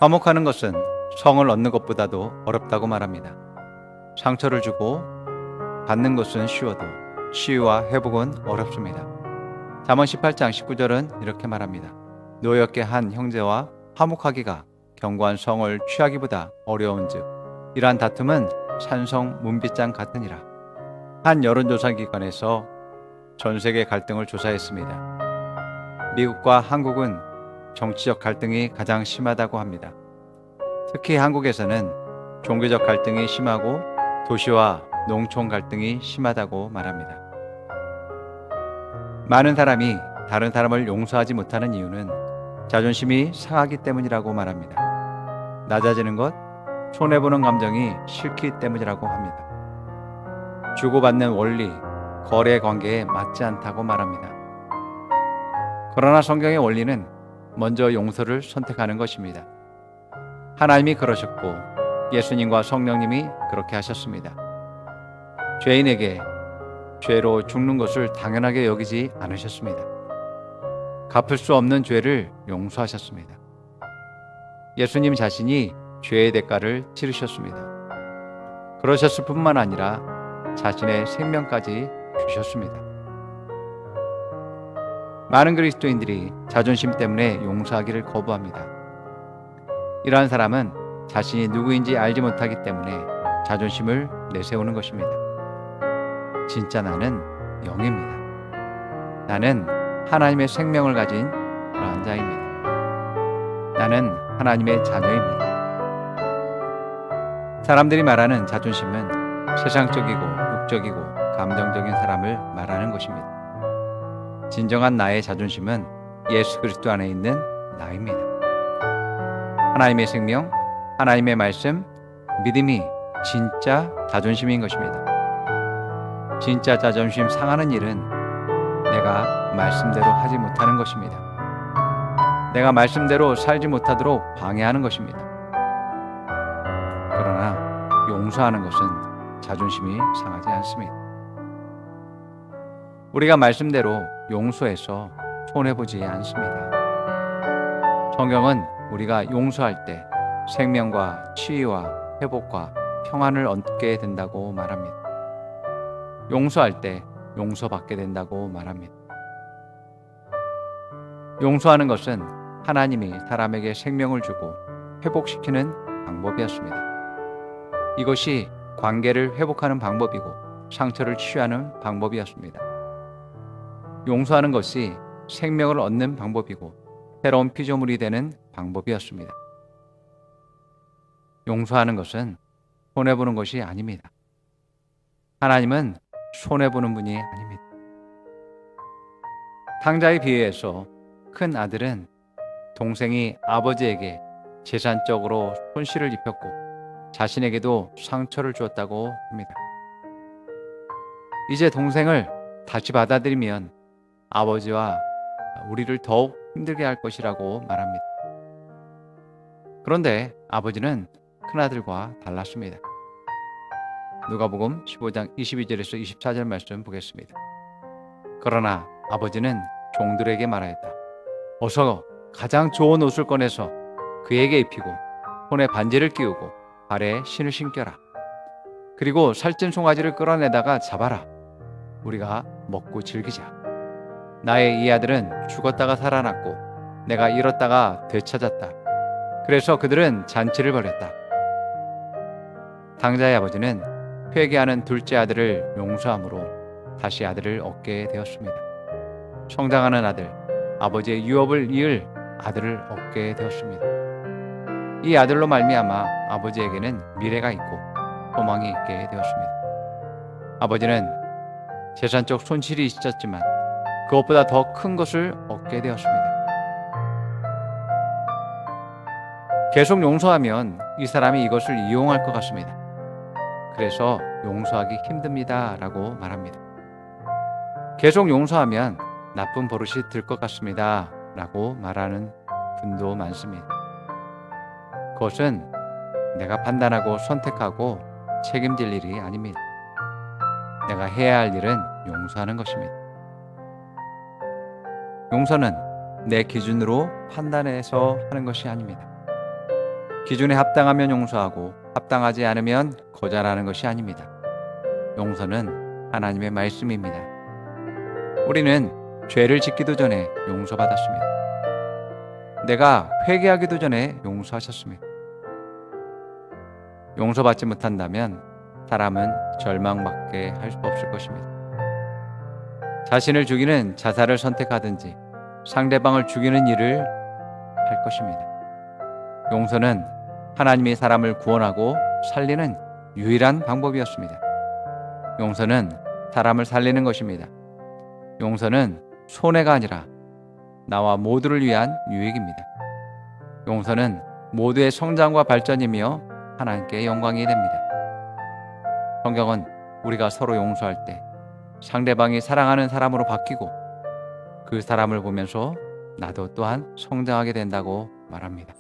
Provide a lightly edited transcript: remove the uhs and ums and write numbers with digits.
화목하는 것은 성을 얻는 것보다도 어렵다고 말합니다. 상처를 주고 받는 것은 쉬워도 치유와 회복은 어렵습니다. 잠언 18장 19절은 이렇게 말합니다. 노엽게 한 형제와 화목하기가 견고한 성을 취하기보다 어려운즉 이러한 다툼은 산성 문빗장 같으니라. 한 여론조사 기관에서 전 세계 갈등을 조사했습니다. 미국과 한국은 정치적 갈등이 가장 심하다고 합니다. 특히 한국에서는 종교적 갈등이 심하고 도시와 농촌 갈등이 심하다고 말합니다. 많은 사람이 다른 사람을 용서하지 못하는 이유는 자존심이 상하기 때문이라고 말합니다. 낮아지는 것, 손해보는 감정이 싫기 때문이라고 합니다. 주고받는 원리, 거래 관계에 맞지 않다고 말합니다. 그러나 성경의 원리는 먼저 용서를 선택하는 것입니다. 하나님이 그러셨고 예수님과 성령님이 그렇게 하셨습니다. 죄인에게 죄로 죽는 것을 당연하게 여기지 않으셨습니다. 갚을 수 없는 죄를 용서하셨습니다. 예수님 자신이 죄의 대가를 치르셨습니다. 그러셨을 뿐만 아니라 자신의 생명까지 주셨습니다. 많은 그리스도인들이 자존심 때문에 용서하기를 거부합니다. 이러한 사람은 자신이 누구인지 알지 못하기 때문에 자존심을 내세우는 것입니다. 진짜 나는 영입니다. 나는 하나님의 생명을 가진 그러한 자입니다. 나는 하나님의 자녀입니다. 사람들이 말하는 자존심은 세상적이고 육적이고 감정적인 사람을 말하는 것입니다. 진정한 나의 자존심은 예수 그리스도 안에 있는 나입니다. 하나님의 생명, 하나님의 말씀, 믿음이 진짜 자존심인 것입니다. 진짜 자존심 상하는 일은 내가 말씀대로 하지 못하는 것입니다. 내가 말씀대로 살지 못하도록 방해하는 것입니다. 그러나 용서하는 것은 자존심이 상하지 않습니다. 우리가 말씀대로 용서해서 손해보지 않습니다. 성경은 우리가 용서할 때 생명과 치유와 회복과 평안을 얻게 된다고 말합니다. 용서할 때 용서받게 된다고 말합니다. 용서하는 것은 하나님이 사람에게 생명을 주고 회복시키는 방법이었습니다. 이것이 관계를 회복하는 방법이고 상처를 치유하는 방법이었습니다. 용서하는 것이 생명을 얻는 방법이고 새로운 피조물이 되는 방법이었습니다. 용서하는 것은 손해보는 것이 아닙니다. 하나님은 손해보는 분이 아닙니다. 탕자의 비유에서 큰 아들은 동생이 아버지에게 재산적으로 손실을 입혔고 자신에게도 상처를 주었다고 합니다. 이제 동생을 다시 받아들이면 아버지와 우리를 더욱 힘들게 할 것이라고 말합니다. 그런데 아버지는 큰아들과 달랐습니다. 누가복음 15장 22절에서 24절 말씀 보겠습니다. 그러나 아버지는 종들에게 말하였다. 어서 가장 좋은 옷을 꺼내서 그에게 입히고 손에 반지를 끼우고 발에 신을 신겨라. 그리고 살찐 송아지를 끌어내다가 잡아라. 우리가 먹고 즐기자. 나의 이 아들은 죽었다가 살아났고 내가 잃었다가 되찾았다. 그래서 그들은 잔치를 벌였다. 탕자의 아버지는 회개하는 둘째 아들을 용서함으로 다시 아들을 얻게 되었습니다. 성장하는 아들, 아버지의 유업을 이을 아들을 얻게 되었습니다. 이 아들로 말미암아 아버지에게는 미래가 있고 소망이 있게 되었습니다. 아버지는 재산적 손실이 있었지만 그것보다 더 큰 것을 얻게 되었습니다. 계속 용서하면 이 사람이 이것을 이용할 것 같습니다. 그래서 용서하기 힘듭니다 라고 말합니다. 계속 용서하면 나쁜 버릇이 들 것 같습니다 라고 말하는 분도 많습니다. 그것은 내가 판단하고 선택하고 책임질 일이 아닙니다. 내가 해야 할 일은 용서하는 것입니다. 용서는 내 기준으로 판단해서 하는 것이 아닙니다. 기준에 합당하면 용서하고 합당하지 않으면 거절하는 것이 아닙니다. 용서는 하나님의 말씀입니다. 우리는 죄를 짓기도 전에 용서받았습니다. 내가 회개하기도 전에 용서하셨습니다. 용서받지 못한다면 사람은 절망밖에 할 수 없을 것입니다. 자신을 죽이는 자살을 선택하든지 상대방을 죽이는 일을 할 것입니다. 용서는 하나님이 사람을 구원하고 살리는 유일한 방법이었습니다. 용서는 사람을 살리는 것입니다. 용서는 손해가 아니라 나와 모두를 위한 유익입니다. 용서는 모두의 성장과 발전이며 하나님께 영광이 됩니다. 성경은 우리가 서로 용서할 때 상대방이 사랑하는 사람으로 바뀌고 그 사람을 보면서 나도 또한 성장하게 된다고 말합니다.